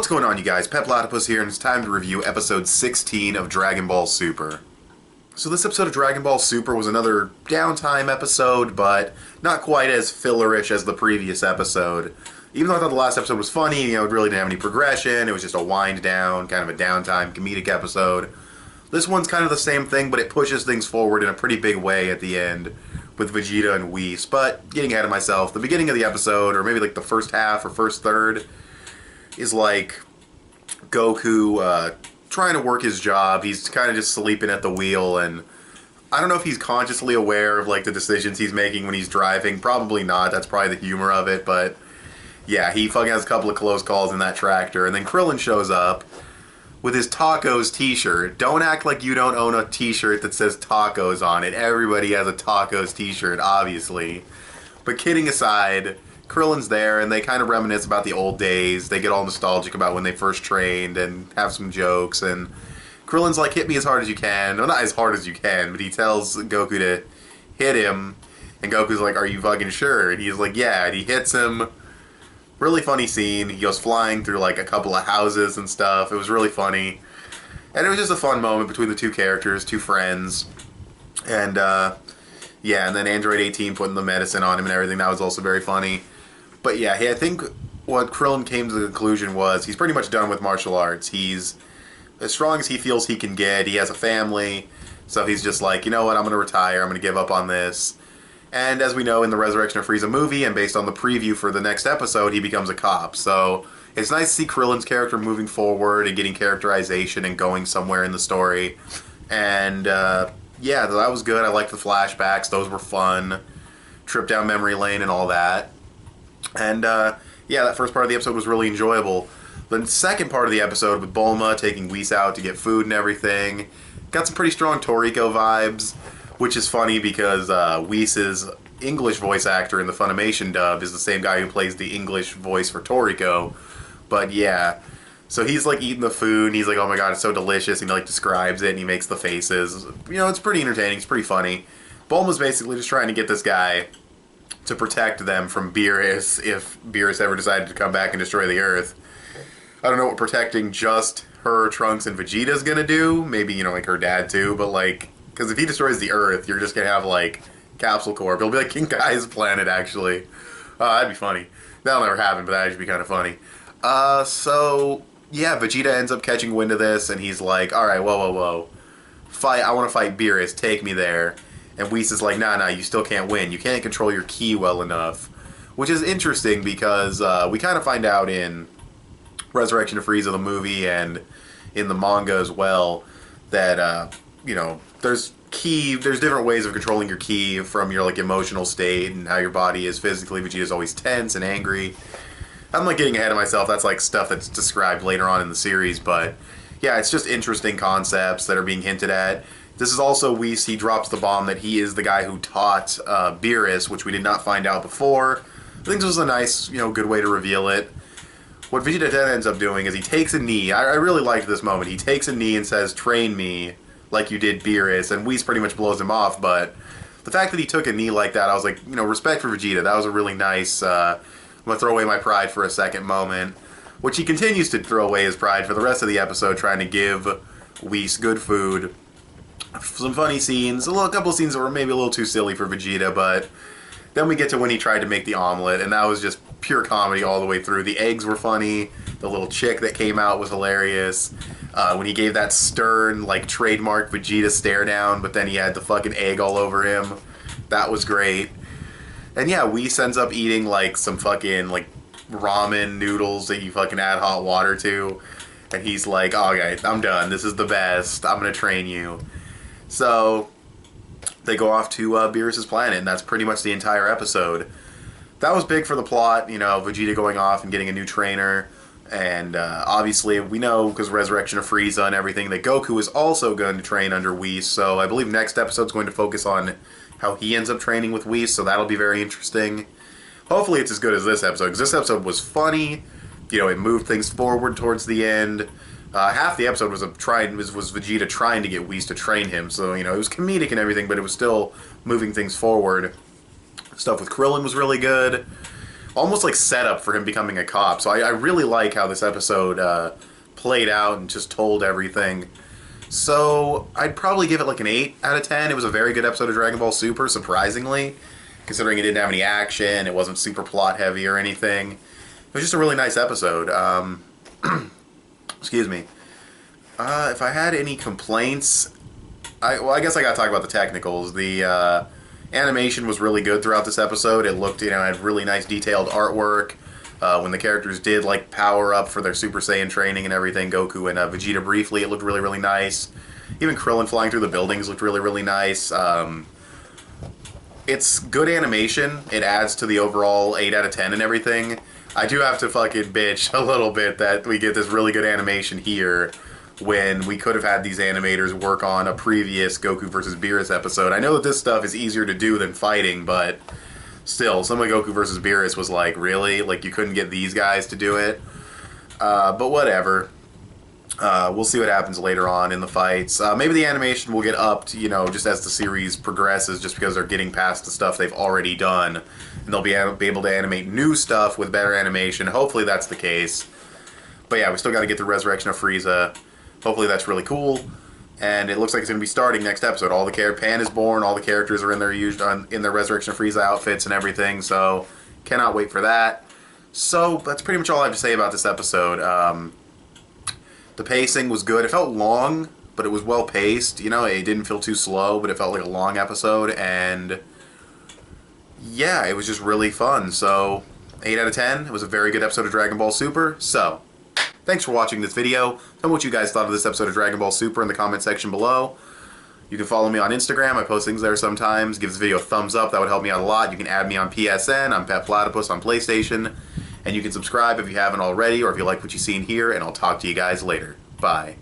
going on, you guys? Petplatypus here, and it's time to review episode 16 of Dragon Ball Super. So this episode of Dragon Ball Super was another downtime episode, but not quite as fillerish as the previous episode. Even though I thought the last episode was funny, it really didn't have any progression, it was just a wind down, kind of a downtime comedic episode. This one's kind of the same thing, but it pushes things forward in a pretty big way at the end with Vegeta and Whis. But getting ahead of myself, the beginning of the episode, or maybe like the first half or first third, is like Goku trying to work his job. He's kind of just sleeping at the wheel, and I don't know if he's consciously aware of like the decisions he's making when he's driving. Probably not. That's probably the humor of it, but yeah, he fucking has a couple of close calls in that tractor, and then Krillin shows up with his tacos t-shirt. Don't act like you don't own a t-shirt that says tacos on it. Everybody has a tacos t-shirt, obviously. But kidding aside, Krillin's there, and they kind of reminisce about the old days. They get all nostalgic about when they first trained and have some jokes, and Krillin's like, hit me as hard as you can. Well, not as hard as you can, but he tells Goku to hit him, and Goku's like, are you fucking sure? And he's like, yeah, and he hits him. Really funny scene. He goes flying through like a couple of houses and stuff. It was really funny. And it was just a fun moment between the two characters, two friends. And yeah, and then Android 18 putting the medicine on him and everything. That was also very funny. But yeah, I think what Krillin came to the conclusion was he's pretty much done with martial arts. He's as strong as he feels he can get. He has a family. So he's just like, you know what, I'm going to retire. I'm going to give up on this. And as we know in the Resurrection of Frieza movie, and based on the preview for the next episode, he becomes a cop. So it's nice to see Krillin's character moving forward and getting characterization and going somewhere in the story. And yeah, that was good. I liked the flashbacks. Those were fun. Trip down memory lane and all that. And yeah, that first part of the episode was really enjoyable. The second part of the episode with Bulma taking Whis out to get food and everything got some pretty strong Toriko vibes. Which is funny because Whis' English voice actor in the Funimation dub is the same guy who plays the English voice for Toriko. But yeah, so he's like eating the food and he's like, oh my god, it's so delicious, and he like describes it and he makes the faces. You know, it's pretty entertaining, it's pretty funny. Bulma's basically just trying to get this guy to protect them from Beerus if Beerus ever decided to come back and destroy the Earth. I don't know what protecting just her, Trunks, and Vegeta's gonna do. Maybe, you know, like her dad too, but like, because if he destroys the Earth, you're just going to have, like, Capsule Corp. It'll be like King Kai's planet, actually. That'd be funny. That'll never happen, but that'd be kind of funny. So, yeah, Vegeta ends up catching wind of this, and he's like, alright, whoa. Fight, I want to fight Beerus, take me there. And Whis is like, nah, you still can't win. You can't control your ki well enough. Which is interesting, because we kind of find out in Resurrection of Frieza, the movie, and in the manga as well, that, you know, there's different ways of controlling your ki from your like emotional state and how your body is physically. Vegeta's always tense and angry. I'm like getting ahead of myself. That's like stuff that's described later on in the series, but yeah, it's just interesting concepts that are being hinted at. This is also Whis. He drops the bomb that he is the guy who taught Beerus, which we did not find out before. I think this was a nice, you know, good way to reveal it. What Vegeta then ends up doing is he takes a knee. I really liked this moment. He takes a knee and says, train me like you did Beerus, and Whis pretty much blows him off, but the fact that he took a knee like that, I was like, you know, respect for Vegeta. That was a really nice, I'm going to throw away my pride for a second moment, which he continues to throw away his pride for the rest of the episode, trying to give Whis good food. Some funny scenes, a couple of scenes that were maybe a little too silly for Vegeta, but then we get to when he tried to make the omelet, and that was just pure comedy all the way through. The eggs were funny, the little chick that came out was hilarious. When he gave that stern, like, trademark Vegeta stare down, but then he had the fucking egg all over him. That was great. And yeah, Whis ends up eating, like, some fucking, like, ramen noodles that you fucking add hot water to. And he's like, oh, okay, I'm done. This is the best. I'm gonna train you. So they go off to Beerus' planet, and that's pretty much the entire episode. That was big for the plot, you know, Vegeta going off and getting a new trainer. And obviously we know, because Resurrection of Frieza and everything, that Goku is also going to train under Whis. So I believe next episode's going to focus on how he ends up training with Whis, so that'll be very interesting. Hopefully it's as good as this episode, because this episode was funny. You know, it moved things forward towards the end. Half the episode was Vegeta trying to get Whis to train him, so, you know, it was comedic and everything, but it was still moving things forward. Stuff with Krillin was really good. almost like setup for him becoming a cop. So I really like how this episode played out and just told everything. So I'd probably give it like an 8 out of 10. It was a very good episode of Dragon Ball Super, surprisingly, considering it didn't have any action, it wasn't super plot heavy or anything. It was just a really nice episode. Excuse me. If I had any complaints, I guess I gotta talk about the technicals. The animation was really good throughout this episode. It looked, had really nice detailed artwork. When the characters did like power up for their Super Saiyan training and everything, Goku and Vegeta briefly, it looked really, really nice. Even Krillin flying through the buildings looked really, really nice. It's good animation. It adds to the overall 8 out of 10 and everything. I do have to fucking bitch a little bit that we get this really good animation here when we could have had these animators work on a previous Goku vs. Beerus episode. I know that this stuff is easier to do than fighting, but still, some of Goku vs. Beerus was like, really? Like, you couldn't get these guys to do it? But whatever. We'll see what happens later on in the fights. Maybe the animation will get upped, just as the series progresses, just because they're getting past the stuff they've already done. And they'll be able to animate new stuff with better animation. Hopefully that's the case. But yeah, we still got to get the Resurrection of Frieza. Hopefully that's really cool. And it looks like it's going to be starting next episode. Pan is born, all the characters are in their Resurrection of Frieza outfits and everything, so cannot wait for that. So that's pretty much all I have to say about this episode. The pacing was good. It felt long, but it was well paced. It didn't feel too slow, but it felt like a long episode, and yeah, it was just really fun. So 8 out of 10. It was a very good episode of Dragon Ball Super. So thanks for watching this video. Tell me what you guys thought of this episode of Dragon Ball Super in the comment section below. You can follow me on Instagram. I post things there sometimes. Give this video a thumbs up. That would help me out a lot. You can add me on PSN. I'm petplatypus on PlayStation. And you can subscribe if you haven't already, or if you like what you see in here, and I'll talk to you guys later. Bye.